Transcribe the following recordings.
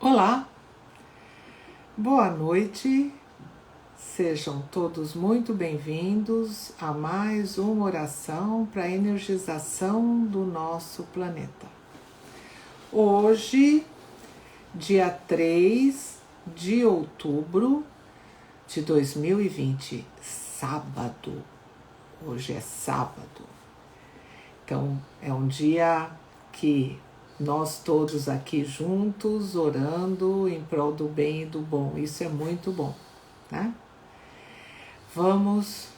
Olá, boa noite, sejam todos muito bem-vindos a mais uma oração para a energização do nosso planeta. Hoje, dia 3 de outubro de 2020, sábado. Hoje é sábado. Então, é um dia que nós todos aqui juntos orando em prol do bem e do bom. Isso é muito bom, né? Vamos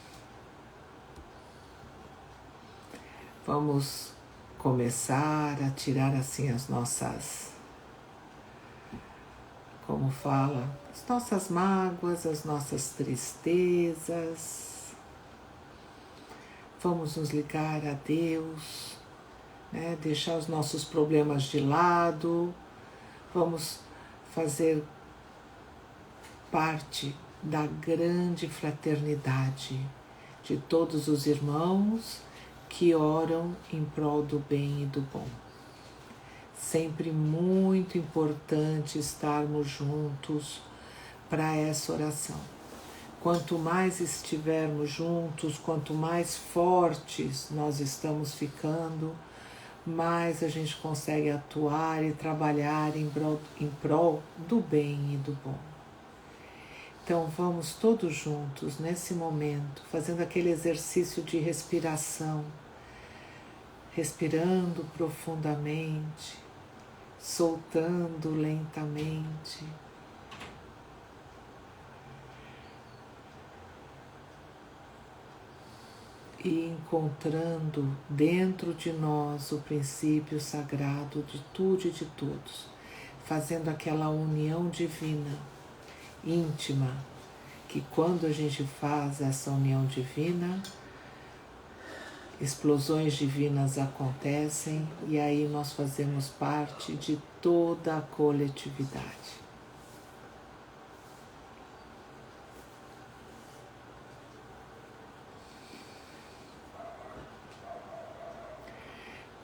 começar a tirar assim as nossas, como fala, as nossas mágoas, as nossas tristezas. Vamos nos ligar a Deus, né? Deixar os nossos problemas de lado. Vamos fazer parte da grande fraternidade de todos os irmãos que oram em prol do bem e do bom. Sempre muito importante estarmos juntos para essa oração. Quanto mais estivermos juntos, quanto mais fortes nós estamos ficando, mais a gente consegue atuar e trabalhar em prol do bem e do bom. Então vamos todos juntos nesse momento, fazendo aquele exercício de respiração, respirando profundamente, soltando lentamente. E encontrando dentro de nós o princípio sagrado de tudo e de todos, fazendo aquela união divina, íntima, que quando a gente faz essa união divina, explosões divinas acontecem e aí nós fazemos parte de toda a coletividade.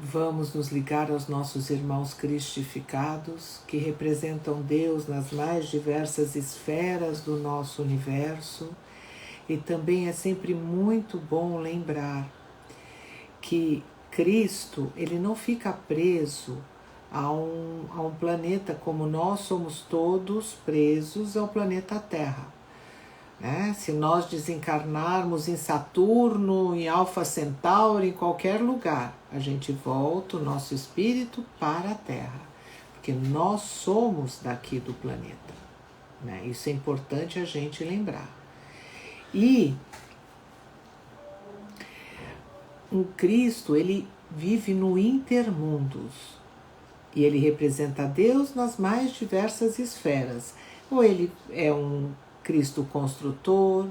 Vamos nos ligar aos nossos irmãos cristificados, que representam Deus nas mais diversas esferas do nosso universo. E também é sempre muito bom lembrar que Cristo, ele não fica preso a um planeta como nós somos todos presos ao planeta Terra. Se nós desencarnarmos em Saturno, em Alfa Centauri, em qualquer lugar, a gente volta o nosso espírito para a Terra, porque nós somos daqui do planeta. Isso é importante a gente lembrar. E o Cristo, ele vive no intermundos, e ele representa Deus nas mais diversas esferas. Ou ele é um Cristo construtor,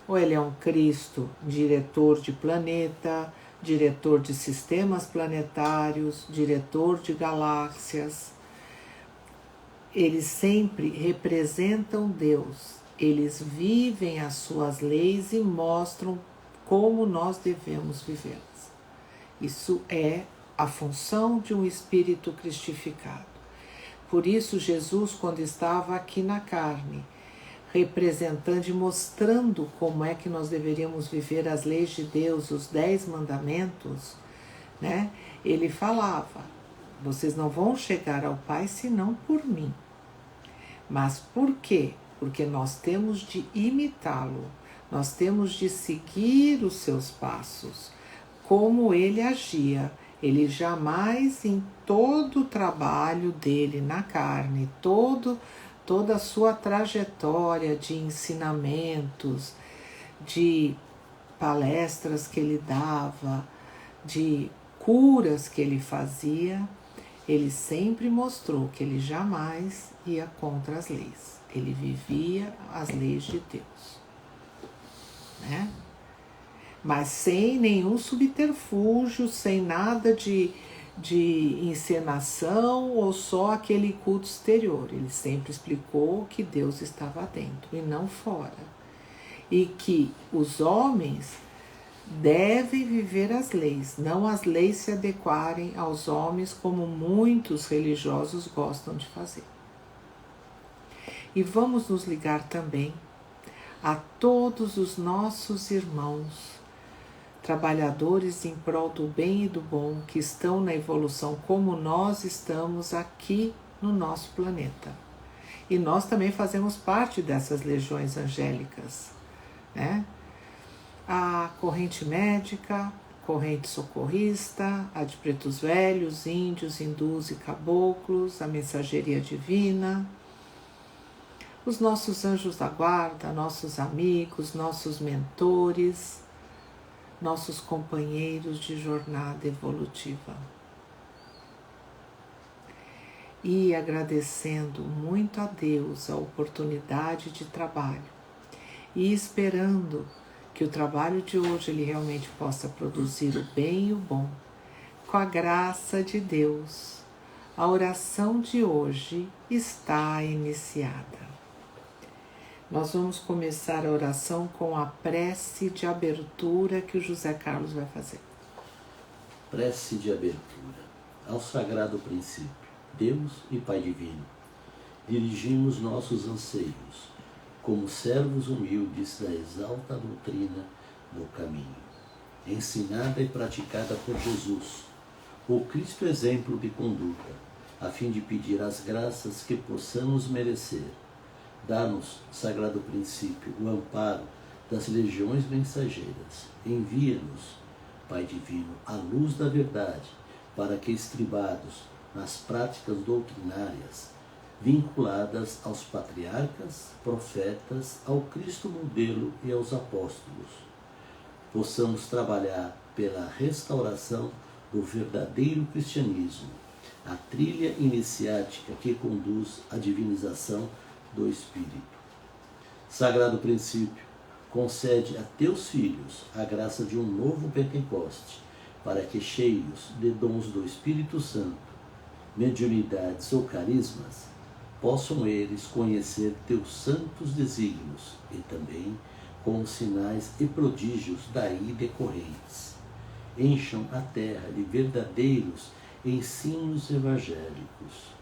ou ele é um Cristo diretor de planeta, diretor de sistemas planetários, diretor de galáxias. Eles sempre representam Deus, eles vivem as suas leis e mostram como nós devemos vivê-las. Isso é a função de um espírito cristificado. Por isso Jesus, quando estava aqui na carne, representando e mostrando como é que nós deveríamos viver as leis de Deus, os 10 mandamentos, ele falava: vocês não vão chegar ao Pai senão por mim. Mas por quê? Porque nós temos de imitá-lo, nós temos de seguir os seus passos, como ele agia. Ele jamais, em todo o trabalho dele na carne, toda a sua trajetória de ensinamentos, de palestras que ele dava, de curas que ele fazia, ele sempre mostrou que ele jamais ia contra as leis. Ele vivia as leis de Deus, Mas sem nenhum subterfúgio, sem nada de encenação ou só aquele culto exterior. Ele sempre explicou que Deus estava dentro e não fora. E que os homens devem viver as leis, não as leis se adequarem aos homens como muitos religiosos gostam de fazer. E vamos nos ligar também a todos os nossos irmãos, trabalhadores em prol do bem e do bom, que estão na evolução como nós estamos aqui no nosso planeta. E nós também fazemos parte dessas legiões angélicas, né? A corrente médica, corrente socorrista, a de pretos velhos, índios, hindus e caboclos, a mensageria divina, os nossos anjos da guarda, nossos amigos, nossos mentores, nossos companheiros de jornada evolutiva. E agradecendo muito a Deus a oportunidade de trabalho e esperando que o trabalho de hoje ele realmente possa produzir o bem e o bom. Com a graça de Deus, a oração de hoje está iniciada. Nós vamos começar a oração com a prece de abertura que o José Carlos vai fazer. Prece de abertura. Ao Sagrado Princípio, Deus e Pai Divino, dirigimos nossos anseios, como servos humildes da exalta doutrina do caminho, ensinada e praticada por Jesus, o Cristo exemplo de conduta, a fim de pedir as graças que possamos merecer. Dá-nos, Sagrado Princípio, o amparo das legiões mensageiras. Envia-nos, Pai Divino, a luz da verdade, para que, estribados nas práticas doutrinárias, vinculadas aos patriarcas, profetas, ao Cristo modelo e aos apóstolos, possamos trabalhar pela restauração do verdadeiro cristianismo, a trilha iniciática que conduz à divinização do Espírito. Sagrado Princípio, concede a teus filhos a graça de um novo Pentecoste, para que, cheios de dons do Espírito Santo, mediunidades ou carismas, possam eles conhecer teus santos desígnios e também com os sinais e prodígios daí decorrentes. Encham a terra de verdadeiros ensinos evangélicos.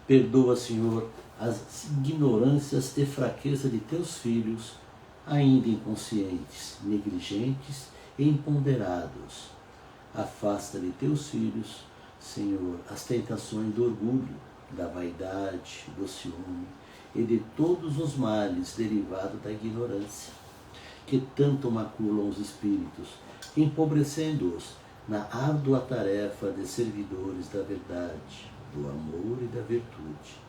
Perdoa, Senhor, as ignorâncias e fraqueza de teus filhos, ainda inconscientes, negligentes e imponderados. Afasta de teus filhos, Senhor, as tentações do orgulho, da vaidade, do ciúme e de todos os males derivados da ignorância, que tanto maculam os espíritos, empobrecendo-os na árdua tarefa de servidores da verdade, do amor e da virtude.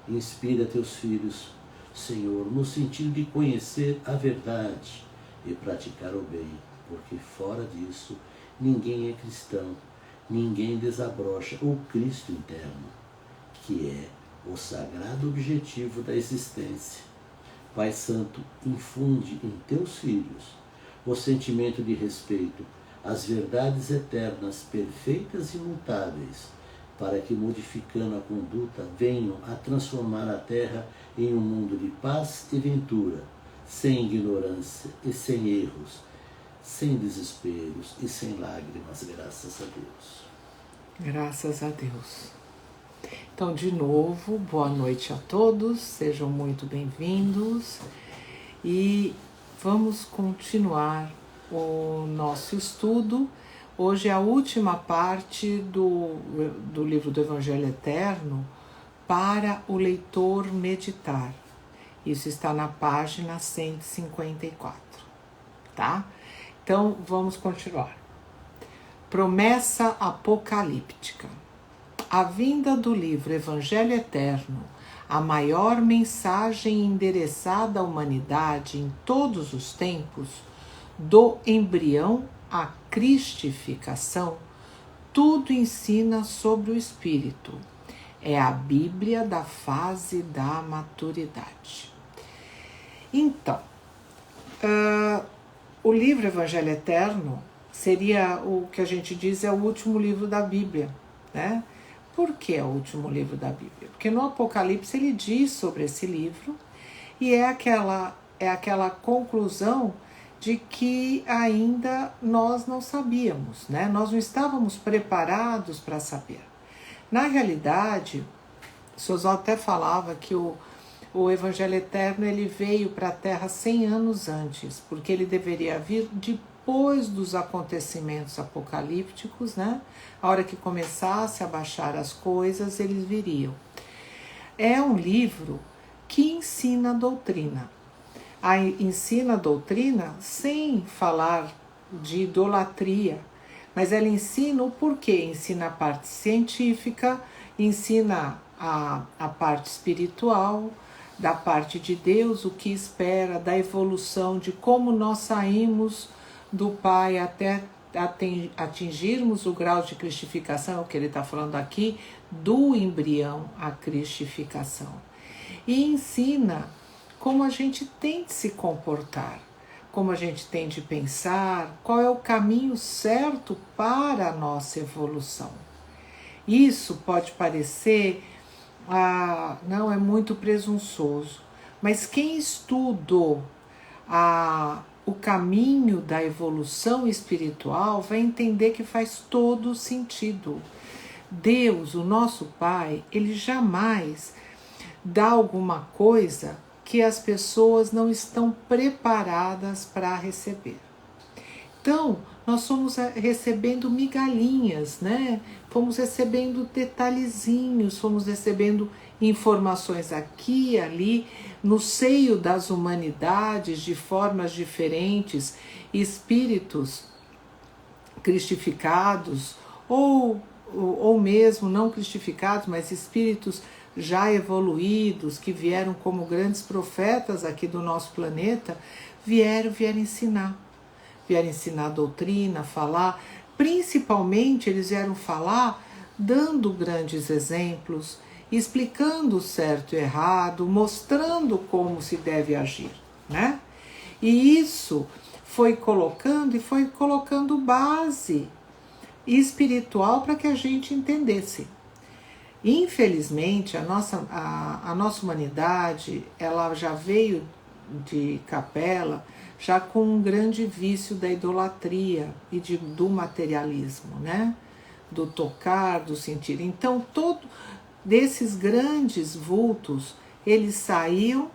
Inspira teus filhos, Senhor, no sentido de conhecer a verdade e praticar o bem, porque fora disso ninguém é cristão, ninguém desabrocha o Cristo interno, que é o sagrado objetivo da existência. Pai Santo, infunde em teus filhos o sentimento de respeito às verdades eternas, perfeitas e imutáveis, para que, modificando a conduta, venham a transformar a terra em um mundo de paz e ventura, sem ignorância e sem erros, sem desesperos e sem lágrimas, graças a Deus. Graças a Deus. Então, de novo, boa noite a todos, sejam muito bem-vindos e vamos continuar o nosso estudo. Hoje é a última parte do livro do Evangelho Eterno para o leitor meditar. Isso está na página 154, tá? Então, vamos continuar. Promessa apocalíptica. A vinda do livro Evangelho Eterno, a maior mensagem endereçada à humanidade em todos os tempos, do embrião à cristificação, tudo ensina sobre o Espírito. É a Bíblia da fase da maturidade. Então, o livro Evangelho Eterno seria o que a gente diz é o último livro da Bíblia, né? Por que é o último livro da Bíblia? Porque no Apocalipse ele diz sobre esse livro e é aquela conclusão de que ainda nós não sabíamos, né? Nós não estávamos preparados para saber. Na realidade, o Sr. Oswaldo até falava que o Evangelho Eterno ele veio para a Terra 100 anos antes, porque ele deveria vir depois dos acontecimentos apocalípticos, né? A hora que começasse a baixar as coisas, eles viriam. É um livro que ensina a doutrina. Ensina a doutrina sem falar de idolatria, mas ela ensina o porquê, ensina a parte científica, ensina a parte espiritual, da parte de Deus, o que espera, da evolução, de como nós saímos do Pai até atingirmos o grau de cristificação, o que ele está falando aqui, do embrião à cristificação. E ensina como a gente tem de se comportar, como a gente tem de pensar, qual é o caminho certo para a nossa evolução. Isso pode parecer, não, é muito presunçoso, mas quem estudou o caminho da evolução espiritual vai entender que faz todo sentido. Deus, o nosso Pai, ele jamais dá alguma coisa que as pessoas não estão preparadas para receber. Então, nós fomos recebendo migalhinhas, né? Fomos recebendo detalhezinhos, fomos recebendo informações aqui e ali, no seio das humanidades, de formas diferentes, espíritos cristificados, ou mesmo não cristificados, mas espíritos já evoluídos, que vieram como grandes profetas aqui do nosso planeta, vieram ensinar. Vieram ensinar doutrina, falar, principalmente eles vieram falar dando grandes exemplos, explicando o certo e errado, mostrando como se deve agir, né? E isso foi colocando base espiritual para que a gente entendesse. Infelizmente, a nossa humanidade, ela já veio de capela já com um grande vício da idolatria e do materialismo, né? Do tocar, do sentir. Então, todo desses grandes vultos, eles saíam,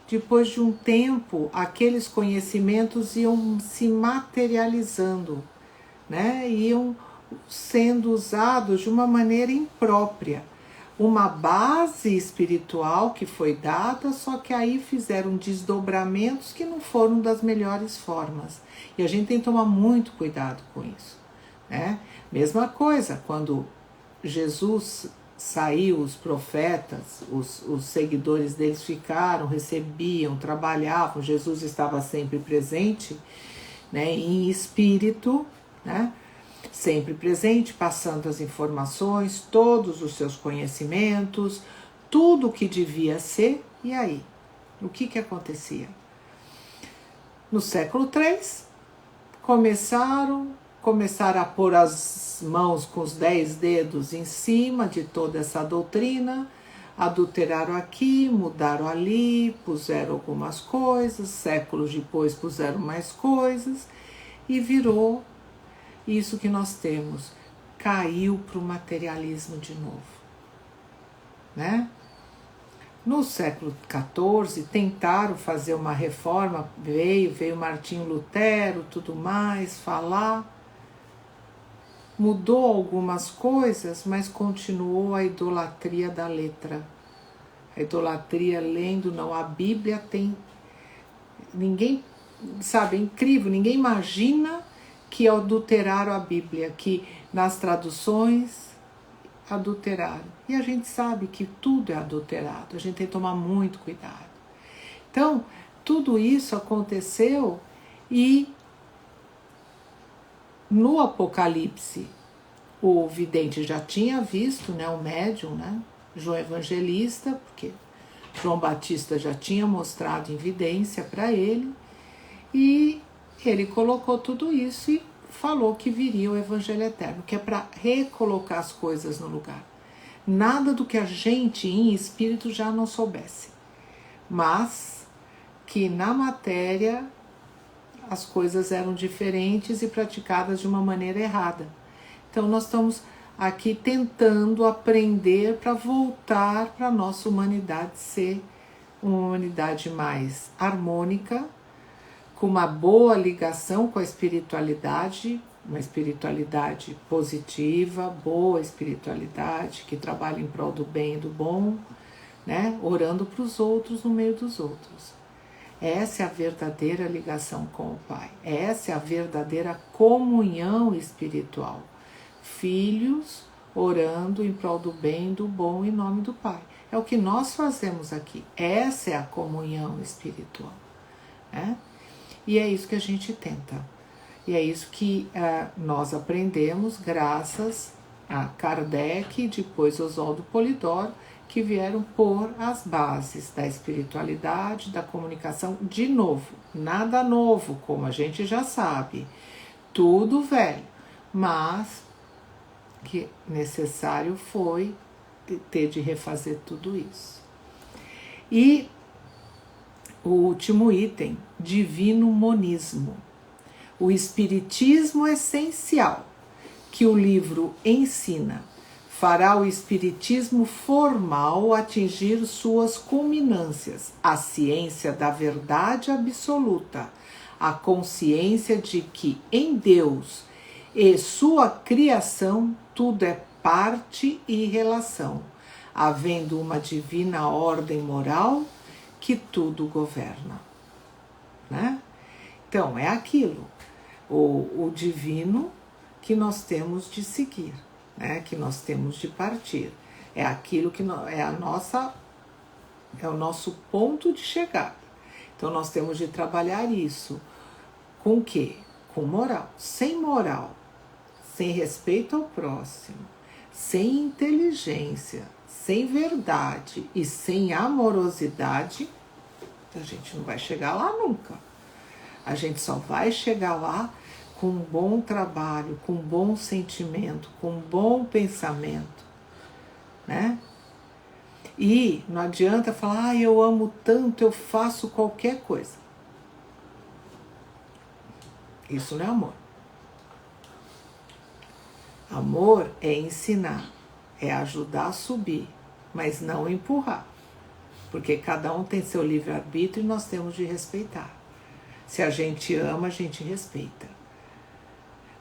depois de um tempo, aqueles conhecimentos iam se materializando, né? Iam sendo usados de uma maneira imprópria. Uma base espiritual que foi dada, só que aí fizeram desdobramentos que não foram das melhores formas. E a gente tem que tomar muito cuidado com isso, né? Mesma coisa, quando Jesus saiu, os profetas, os seguidores deles ficaram, recebiam, trabalhavam, Jesus estava sempre presente, né, em espírito, né? Sempre presente, passando as informações, todos os seus conhecimentos, tudo o que devia ser. E aí? O que acontecia? No século III, começaram a pôr as mãos com os 10 dedos em cima de toda essa doutrina, adulteraram aqui, mudaram ali, puseram algumas coisas, séculos depois puseram mais coisas, e virou isso que nós temos, caiu para o materialismo de novo, né? No século XIV tentaram fazer uma reforma, veio Martinho Lutero, tudo mais, falar, mudou algumas coisas, mas continuou a idolatria da letra, a idolatria lendo, não, a Bíblia tem, ninguém sabe, é incrível, ninguém imagina que adulteraram a Bíblia, que nas traduções adulteraram. E a gente sabe que tudo é adulterado, a gente tem que tomar muito cuidado. Então, tudo isso aconteceu e no Apocalipse o vidente já tinha visto, né, o médium, né, João Evangelista, porque João Batista já tinha mostrado em evidência para ele, e ele colocou tudo isso e falou que viria o Evangelho Eterno, que é para recolocar as coisas no lugar. Nada do que a gente em espírito já não soubesse, mas que na matéria as coisas eram diferentes e praticadas de uma maneira errada. Então nós estamos aqui tentando aprender para voltar para a nossa humanidade ser uma humanidade mais harmônica, com uma boa ligação com a espiritualidade, uma espiritualidade positiva, boa espiritualidade, que trabalha em prol do bem e do bom, né? Orando para os outros no meio dos outros. Essa é a verdadeira ligação com o Pai. Essa é a verdadeira comunhão espiritual. Filhos orando em prol do bem e do bom em nome do Pai. É o que nós fazemos aqui. Essa é a comunhão espiritual, né? E é isso que a gente tenta. E é isso que nós aprendemos graças a Kardec e depois Oswaldo Polidoro, que vieram pôr as bases da espiritualidade, da comunicação, de novo. Nada novo, como a gente já sabe. Tudo velho. Mas que necessário foi ter de refazer tudo isso. E o último item, divino monismo. O espiritismo essencial que o livro ensina fará o espiritismo formal atingir suas culminâncias, a ciência da verdade absoluta, a consciência de que em Deus e sua criação tudo é parte e relação, havendo uma divina ordem moral que tudo governa, né? Então, é aquilo, o divino que nós temos de seguir, né? Que nós temos de partir. É aquilo que é o nosso ponto de chegada. Então, nós temos de trabalhar isso. Com o quê? Com moral. Sem moral, sem respeito ao próximo, sem inteligência, sem verdade e sem amorosidade, a gente não vai chegar lá nunca. A gente só vai chegar lá com um bom trabalho, com um bom sentimento, com um bom pensamento, né? E não adianta falar, eu amo tanto, eu faço qualquer coisa. Isso não é amor. Amor é ensinar, é ajudar a subir, mas não empurrar. Porque cada um tem seu livre-arbítrio e nós temos de respeitar. Se a gente ama, a gente respeita.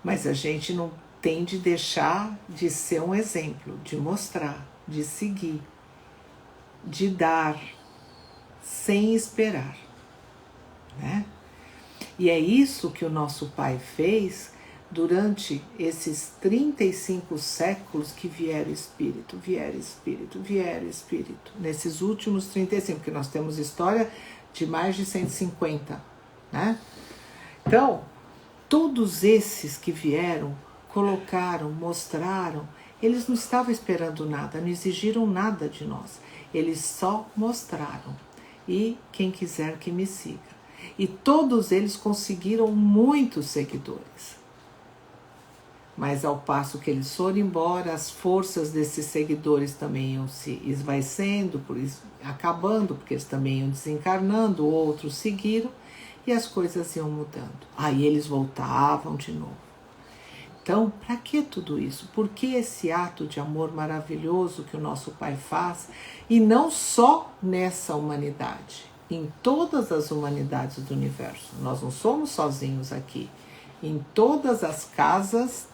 Mas a gente não tem de deixar de ser um exemplo, de mostrar, de seguir, de dar, sem esperar, né? E é isso que o nosso Pai fez durante esses 35 séculos que vieram Espírito, nesses últimos 35, porque nós temos história de mais de 150, né? Então, todos esses que vieram, colocaram, mostraram, eles não estavam esperando nada, não exigiram nada de nós, eles só mostraram. E quem quiser que me siga. E todos eles conseguiram muitos seguidores. Mas ao passo que eles foram embora, as forças desses seguidores também iam se esvaecendo, acabando, porque eles também iam desencarnando, outros seguiram, e as coisas iam mudando. Aí eles voltavam de novo. Então, para que tudo isso? Por que esse ato de amor maravilhoso que o nosso Pai faz? E não só nessa humanidade, em todas as humanidades do universo. Nós não somos sozinhos aqui. Em todas as casas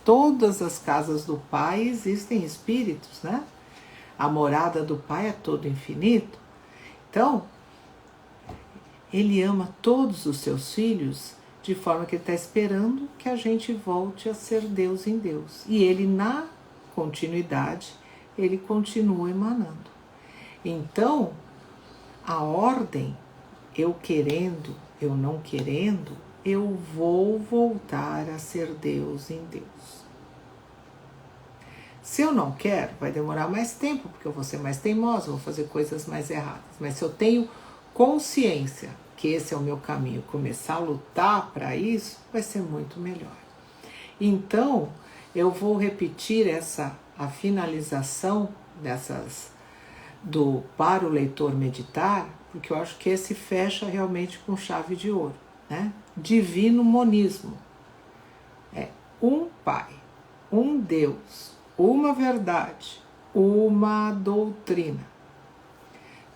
do Pai existem espíritos, né? A morada do Pai é todo infinito. Então, Ele ama todos os seus filhos de forma que Ele está esperando que a gente volte a ser Deus em Deus. E Ele, na continuidade, Ele continua emanando. Então, a ordem, eu querendo, eu não querendo, eu vou voltar a ser Deus em Deus. Se eu não quero, vai demorar mais tempo, porque eu vou ser mais teimosa, vou fazer coisas mais erradas. Mas se eu tenho consciência que esse é o meu caminho, começar a lutar para isso, vai ser muito melhor. Então, eu vou repetir a finalização para o leitor meditar, porque eu acho que esse fecha realmente com chave de ouro, né? Divino monismo. É um Pai, um Deus, uma verdade, uma doutrina.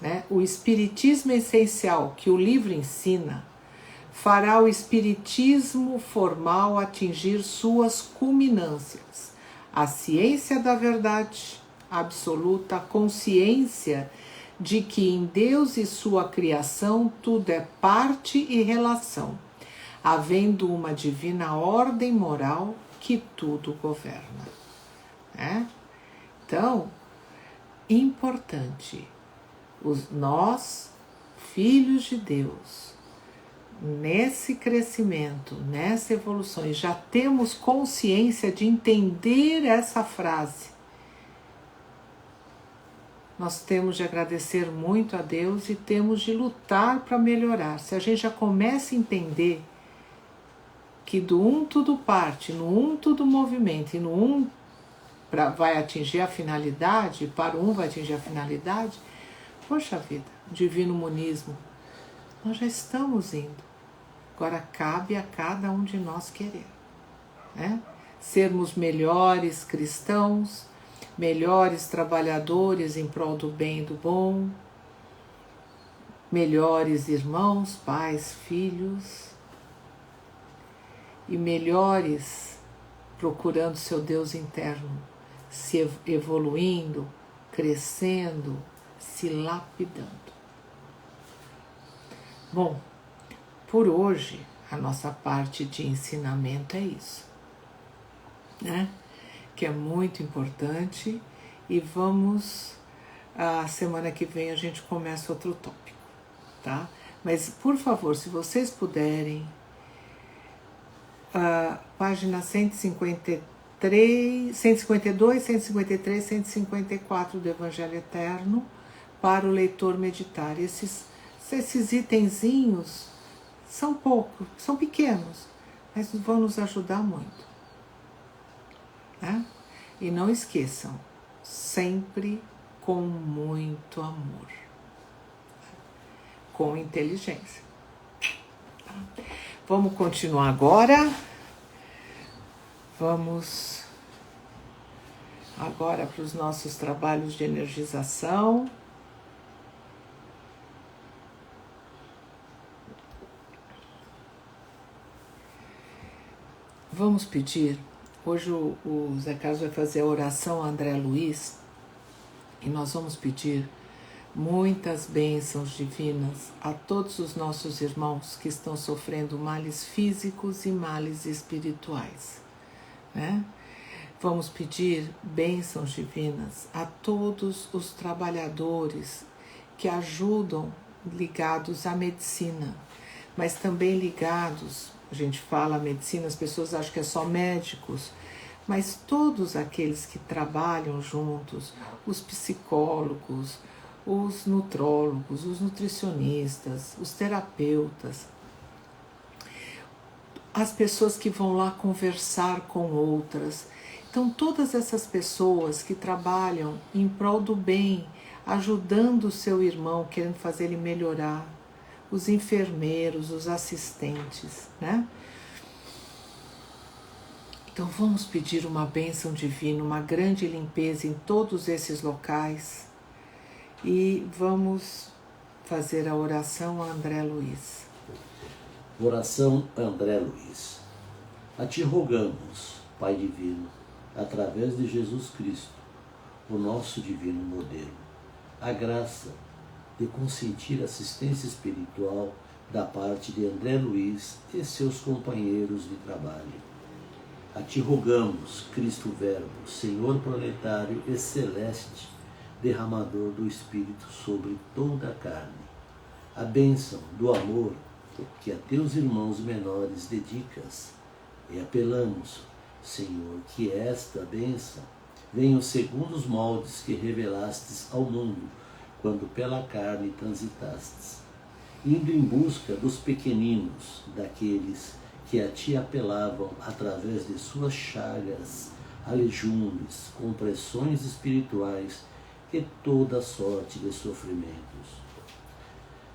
Né? O espiritismo essencial que o livro ensina fará o espiritismo formal atingir suas culminâncias. A ciência da verdade absoluta, a consciência de que em Deus e sua criação tudo é parte e relação, havendo uma divina ordem moral que tudo governa. Né? Então, importante, nós, filhos de Deus, nesse crescimento, nessa evolução, e já temos consciência de entender essa frase, nós temos de agradecer muito a Deus e temos de lutar para melhorar. Se a gente já começa a entender que do um tudo parte, no um tudo movimento, e no um vai atingir a finalidade, para o um vai atingir a finalidade, poxa vida, divino monismo, nós já estamos indo. Agora cabe a cada um de nós querer, né? Sermos melhores cristãos, melhores trabalhadores em prol do bem e do bom, melhores irmãos, pais, filhos, e melhores procurando seu Deus interno, se evoluindo, crescendo, se lapidando. Bom, por hoje, a nossa parte de ensinamento é isso, né? Que é muito importante, e vamos, a semana que vem a gente começa outro tópico, tá? Mas, por favor, se vocês puderem, página 152, 153, 154 do Evangelho Eterno, para o leitor meditar. Esses itenzinhos são poucos, são pequenos, mas vão nos ajudar muito. Né? E não esqueçam, sempre com muito amor, com inteligência. Tá? Vamos continuar agora. Vamos agora para os nossos trabalhos de energização. Vamos pedir. Hoje o Zé Carlos vai fazer a oração a André Luiz, e nós vamos pedir muitas bênçãos divinas a todos os nossos irmãos que estão sofrendo males físicos e males espirituais, né? Vamos pedir bênçãos divinas a todos os trabalhadores que ajudam, ligados à medicina, mas também ligados. A gente fala medicina, as pessoas acham que é só médicos, mas todos aqueles que trabalham juntos, os psicólogos, os nutrólogos, os nutricionistas, os terapeutas, as pessoas que vão lá conversar com outras. Então, todas essas pessoas que trabalham em prol do bem, ajudando o seu irmão, querendo fazer ele melhorar, os enfermeiros, os assistentes, né? Então vamos pedir uma bênção divina, uma grande limpeza em todos esses locais, e vamos fazer a oração a André Luiz. Oração a André Luiz. A ti rogamos, Pai Divino, através de Jesus Cristo, o nosso divino modelo, a graça de consentir assistência espiritual da parte de André Luiz e seus companheiros de trabalho. A ti rogamos, Cristo Verbo, Senhor planetário e celeste, derramador do Espírito sobre toda a carne, a bênção do amor que a teus irmãos menores dedicas, e apelamos, Senhor, que esta bênção venha segundo os moldes que revelastes ao mundo, quando pela carne transitastes, indo em busca dos pequeninos, daqueles que a ti apelavam através de suas chagas, alejumes, compressões espirituais e toda sorte de sofrimentos.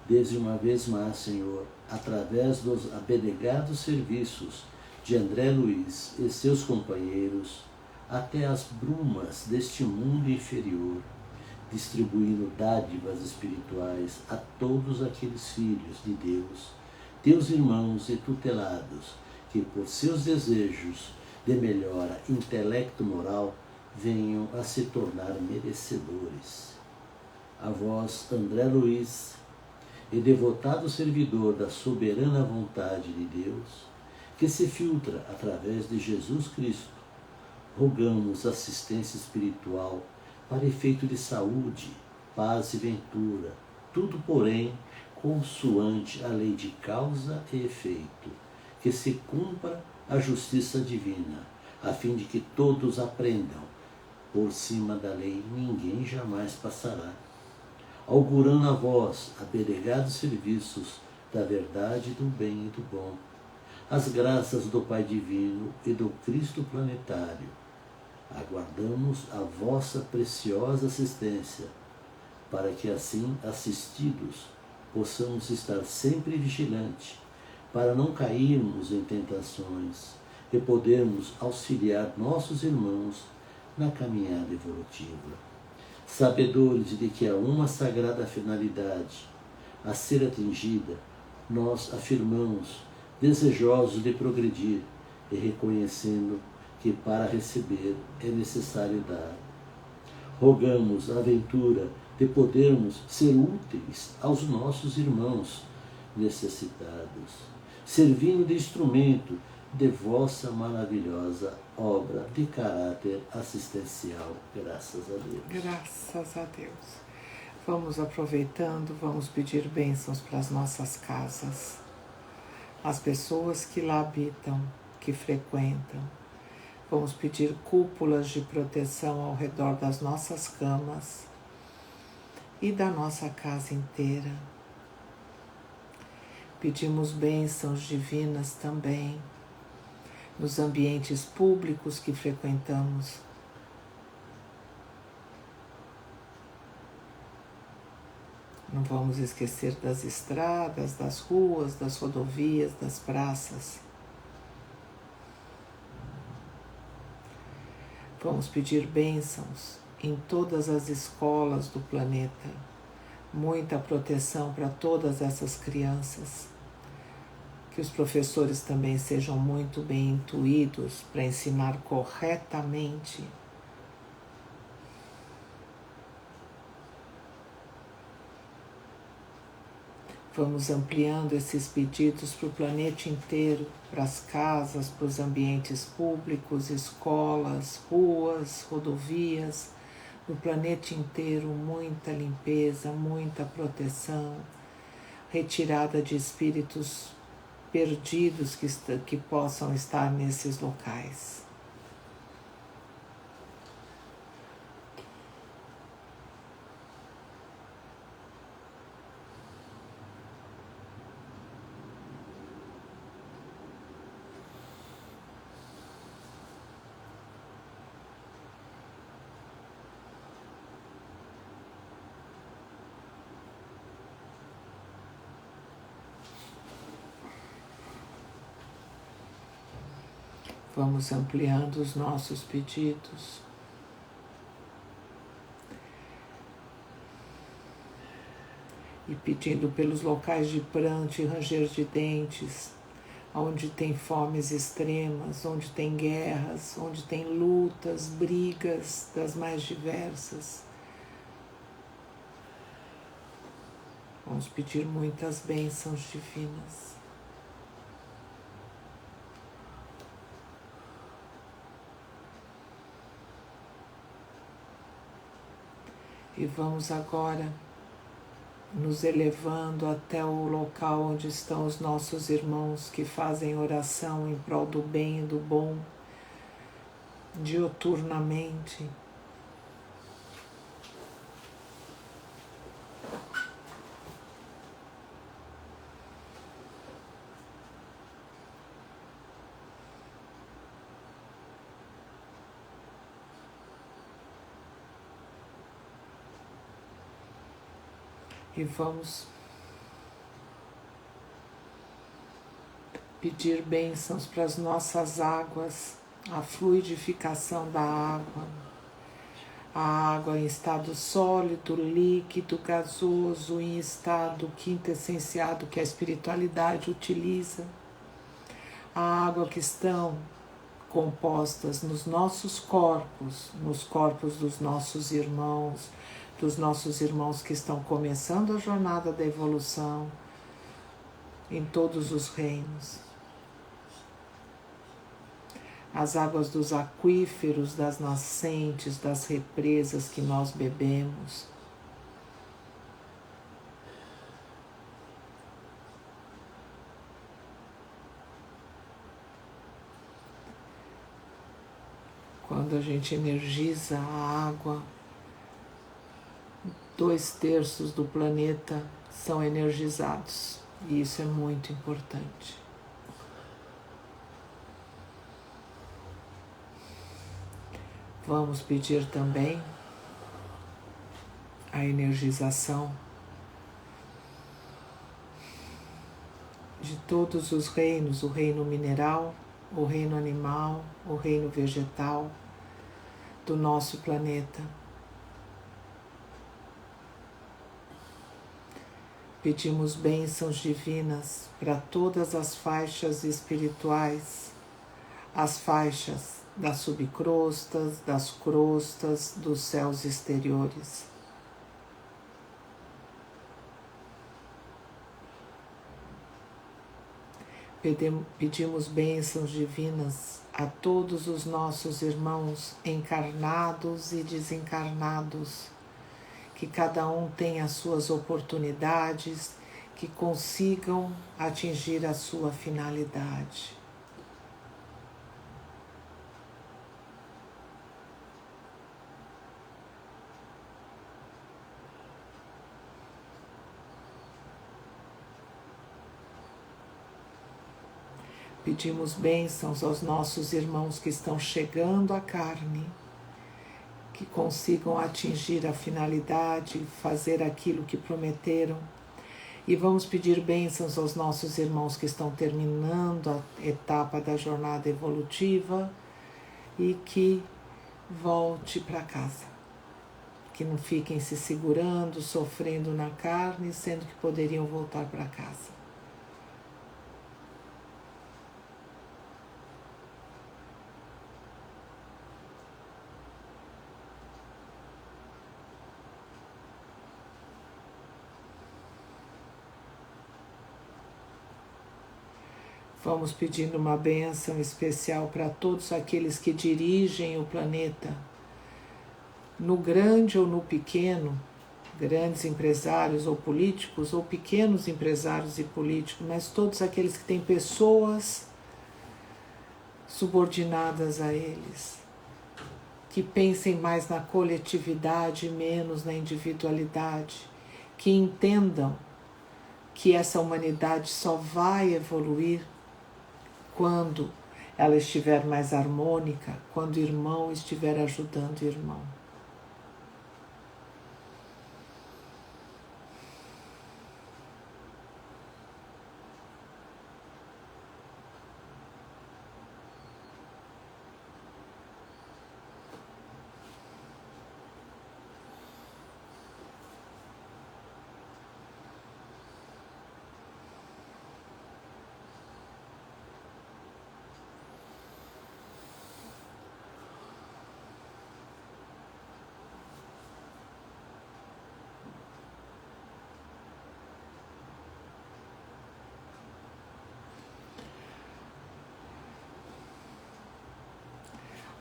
Desde uma vez mais, Senhor, através dos abnegados serviços de André Luiz e seus companheiros, até as brumas deste mundo inferior, distribuindo dádivas espirituais a todos aqueles filhos de Deus, teus irmãos e tutelados, que por seus desejos de melhora intelecto-moral venham a se tornar merecedores. A vós, André Luiz, e devotado servidor da soberana vontade de Deus, que se filtra através de Jesus Cristo, rogamos assistência espiritual para efeito de saúde, paz e ventura, tudo, porém, consoante a lei de causa e efeito, que se cumpra a justiça divina, a fim de que todos aprendam, por cima da lei ninguém jamais passará, augurando a vós, abnegados serviços da verdade, do bem e do bom, as graças do Pai Divino e do Cristo planetário. Aguardamos a vossa preciosa assistência, para que assim, assistidos, possamos estar sempre vigilantes, para não cairmos em tentações e podermos auxiliar nossos irmãos na caminhada evolutiva. Sabedores de que há uma sagrada finalidade a ser atingida, nós afirmamos, desejosos de progredir e reconhecendo que para receber é necessário dar. Rogamos a ventura de podermos ser úteis aos nossos irmãos necessitados, servindo de instrumento de vossa maravilhosa obra de caráter assistencial. Graças a Deus. Graças a Deus. Vamos aproveitando, vamos pedir bênçãos para as nossas casas, as pessoas que lá habitam, que frequentam. Vamos pedir cúpulas de proteção ao redor das nossas camas e da nossa casa inteira. Pedimos bênçãos divinas também nos ambientes públicos que frequentamos. Não vamos esquecer das estradas, das ruas, das rodovias, das praças. Vamos pedir bênçãos em todas as escolas do planeta, muita proteção para todas essas crianças, que os professores também sejam muito bem intuídos para ensinar corretamente. Vamos ampliando esses pedidos para o planeta inteiro, para as casas, para os ambientes públicos, escolas, ruas, rodovias, no planeta inteiro, muita limpeza, muita proteção, retirada de espíritos perdidos que possam estar nesses locais. Vamos ampliando os nossos pedidos. E pedindo pelos locais de pranto e ranger de dentes, onde tem fomes extremas, onde tem guerras, onde tem lutas, brigas das mais diversas. Vamos pedir muitas bênçãos divinas. E vamos agora nos elevando até o local onde estão os nossos irmãos que fazem oração em prol do bem e do bom, diuturnamente. E vamos pedir bênçãos para as nossas águas, a fluidificação da água. A água em estado sólido, líquido, gasoso, em estado quintessenciado que a espiritualidade utiliza. A água que estão compostas nos nossos corpos, nos corpos dos nossos irmãos que estão começando a jornada da evolução em todos os reinos. As águas dos aquíferos, das nascentes, das represas que nós bebemos. Quando a gente energiza a água, 2/3 do planeta são energizados, e isso é muito importante. Vamos pedir também a energização de todos os reinos, o reino mineral, o reino animal, o reino vegetal do nosso planeta. Pedimos bênçãos divinas para todas as faixas espirituais, as faixas das subcrostas, das crostas, dos céus exteriores. Pedimos bênçãos divinas a todos os nossos irmãos encarnados e desencarnados, que cada um tenha as suas oportunidades, que consigam atingir a sua finalidade. Pedimos bênçãos aos nossos irmãos que estão chegando à carne, que consigam atingir a finalidade, fazer aquilo que prometeram. E vamos pedir bênçãos aos nossos irmãos que estão terminando a etapa da jornada evolutiva e que volte para casa. Que não fiquem se segurando, sofrendo na carne, sendo que poderiam voltar para casa. Vamos pedindo uma bênção especial para todos aqueles que dirigem o planeta, no grande ou no pequeno, grandes empresários ou políticos, ou pequenos empresários e políticos, mas todos aqueles que têm pessoas subordinadas a eles, que pensem mais na coletividade e menos na individualidade, que entendam que essa humanidade só vai evoluir quando ela estiver mais harmônica, quando o irmão estiver ajudando o irmão.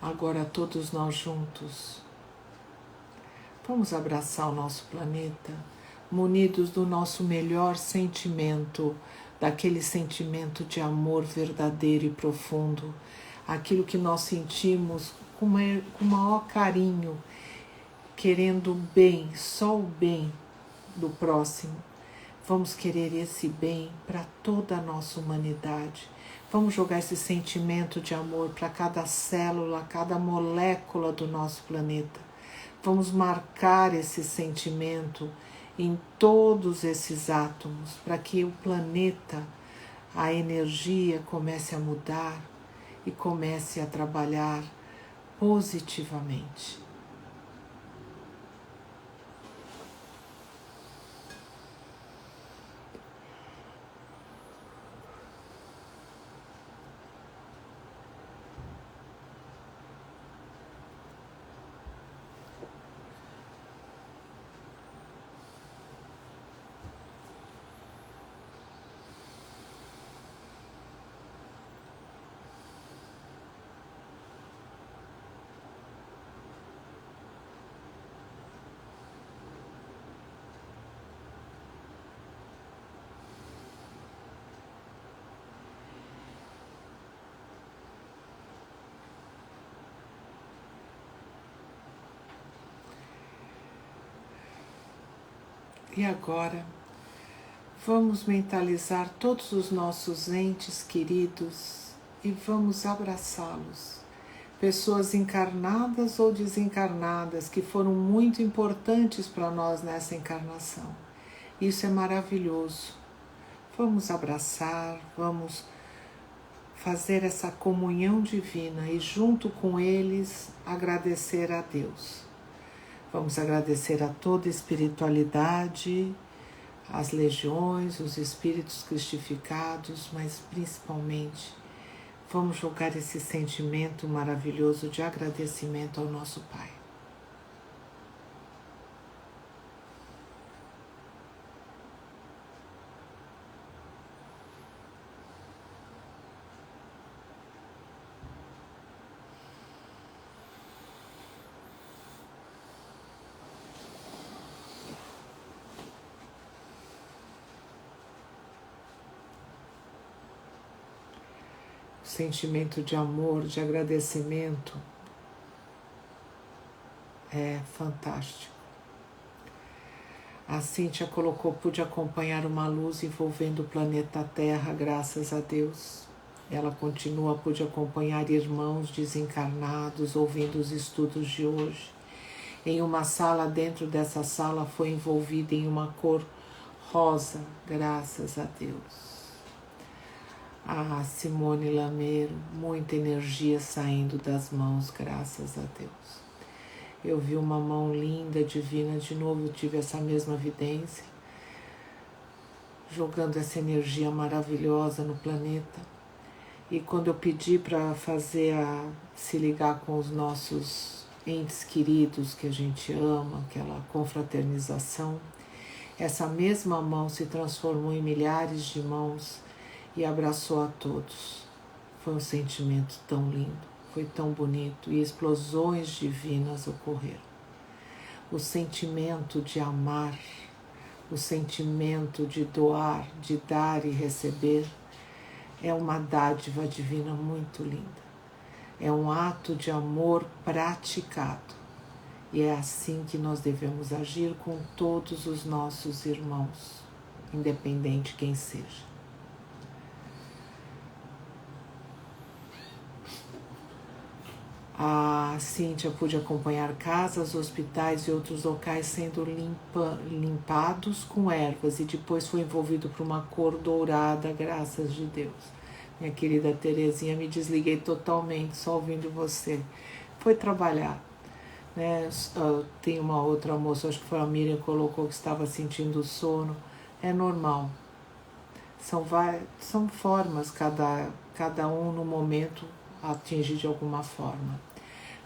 Agora todos nós juntos, vamos abraçar o nosso planeta, munidos do nosso melhor sentimento, daquele sentimento de amor verdadeiro e profundo, aquilo que nós sentimos com o maior carinho, querendo o bem, só o bem do próximo. Vamos querer esse bem para toda a nossa humanidade. Vamos jogar esse sentimento de amor para cada célula, cada molécula do nosso planeta. Vamos marcar esse sentimento em todos esses átomos, para que o planeta, a energia comece a mudar e comece a trabalhar positivamente. E agora, vamos mentalizar todos os nossos entes queridos e vamos abraçá-los. Pessoas encarnadas ou desencarnadas que foram muito importantes para nós nessa encarnação. Isso é maravilhoso. Vamos abraçar, vamos fazer essa comunhão divina e junto com eles agradecer a Deus. Vamos agradecer a toda a espiritualidade, as legiões, os espíritos cristificados, mas principalmente vamos jogar esse sentimento maravilhoso de agradecimento ao nosso Pai. Sentimento de amor, de agradecimento é fantástico. A Cíntia colocou, pude acompanhar uma luz envolvendo o planeta Terra, graças a Deus. Ela continua, pude acompanhar irmãos desencarnados, ouvindo os estudos de hoje. Em uma sala, dentro dessa sala, foi envolvida em uma cor rosa, graças a Deus. Ah, Simone Lameiro, muita energia saindo das mãos, graças a Deus. Eu vi uma mão linda, divina, de novo eu tive essa mesma vidência, jogando essa energia maravilhosa no planeta. E quando eu pedi para se ligar com os nossos entes queridos que a gente ama, aquela confraternização, essa mesma mão se transformou em milhares de mãos e abraçou a todos. Foi um sentimento tão lindo, foi tão bonito e explosões divinas ocorreram. O sentimento de amar, o sentimento de doar, de dar e receber, é uma dádiva divina muito linda. É um ato de amor praticado. E é assim que nós devemos agir com todos os nossos irmãos, independente quem seja. A Cíntia pôde acompanhar casas, hospitais e outros locais sendo limpados com ervas e depois foi envolvido por uma cor dourada, graças de Deus. Minha querida Terezinha, me desliguei totalmente só ouvindo você. Foi trabalhar. Né? Tem uma outra moça, acho que foi a Miriam, colocou que estava sentindo sono. É normal. São formas, cada um no momento atinge de alguma forma.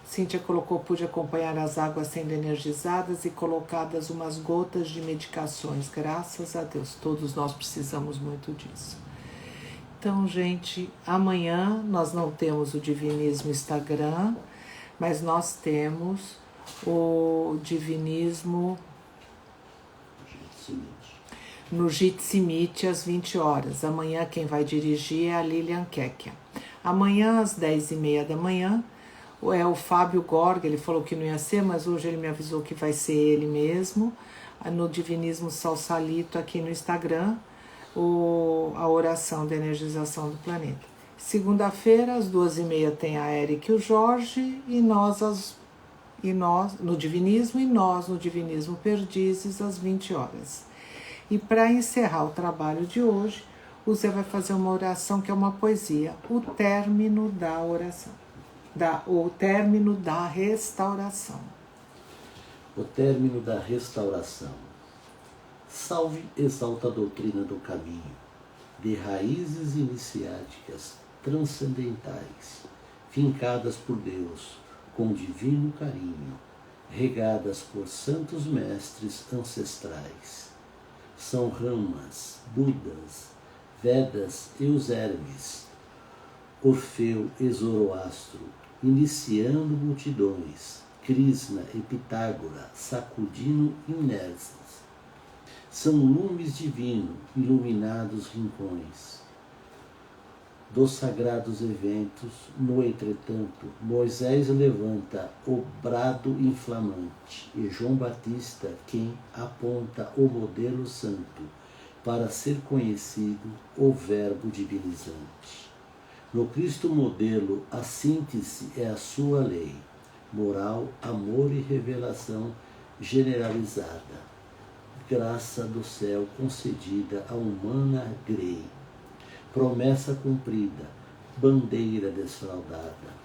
Cíntia colocou, pude acompanhar as águas sendo energizadas e colocadas umas gotas de medicações. Graças a Deus, todos nós precisamos muito disso. Então, gente, amanhã nós não temos o Divinismo Instagram, mas nós temos o Divinismo no Jitsimite às 20 horas. Amanhã quem vai dirigir é a Lilian Kekia. Amanhã às 10h30 da manhã é o Fábio Gorga, ele falou que não ia ser, mas hoje ele me avisou que vai ser ele mesmo, no Divinismo Salsalito aqui no Instagram, a oração da energização do planeta. Segunda-feira, às 2h30, tem a Érica e o Jorge, e nós no Divinismo, e nós no Divinismo Perdizes, às 20 horas. E para encerrar o trabalho de hoje, o Zé vai fazer uma oração que é uma poesia, o término da oração, o término da restauração. O término da restauração. Salve, exalta a doutrina do caminho, de raízes iniciáticas transcendentais, fincadas por Deus com divino carinho, regadas por santos mestres ancestrais. São Ramas, Budas, Vedas e os Hermes, Orfeu e Zoroastro, iniciando multidões, Krishna e Pitágora, sacudindo inércias. São lumes divinos, iluminados rincões dos sagrados eventos. No entretanto, Moisés levanta o brado inflamante, e João Batista quem aponta o modelo santo para ser conhecido o verbo divinizante. No Cristo modelo, a síntese é a sua lei, moral, amor e revelação generalizada, graça do céu concedida à humana grey, promessa cumprida, bandeira desfraldada.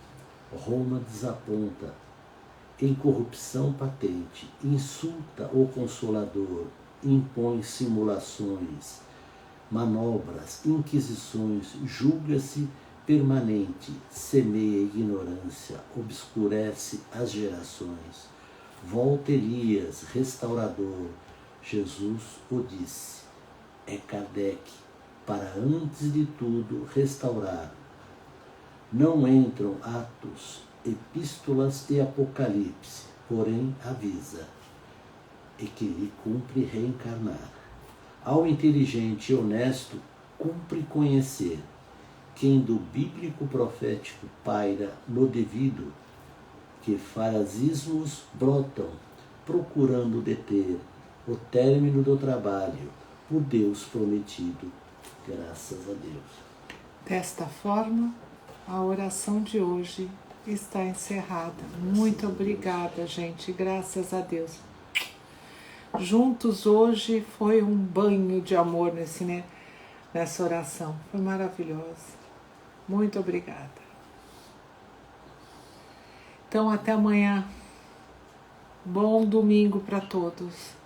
Roma desaponta, em corrupção patente, insulta o Consolador, impõe simulações, manobras, inquisições, julga-se permanente, semeia ignorância, obscurece as gerações. Volta Elias, restaurador, Jesus o disse, é Kardec, para antes de tudo restaurar. Não entram Atos, Epístolas e Apocalipse, porém avisa, e que lhe cumpre reencarnar. Ao inteligente e honesto cumpre conhecer, quem do bíblico profético paira no devido, que farasismos brotam, procurando deter o término do trabalho, por Deus prometido. Graças a Deus. Desta forma, a oração de hoje está encerrada. Muito obrigada, gente. Graças a Deus. Juntos hoje foi um banho de amor nessa oração. Foi maravilhosa. Muito obrigada. Então, até amanhã. Bom domingo para todos.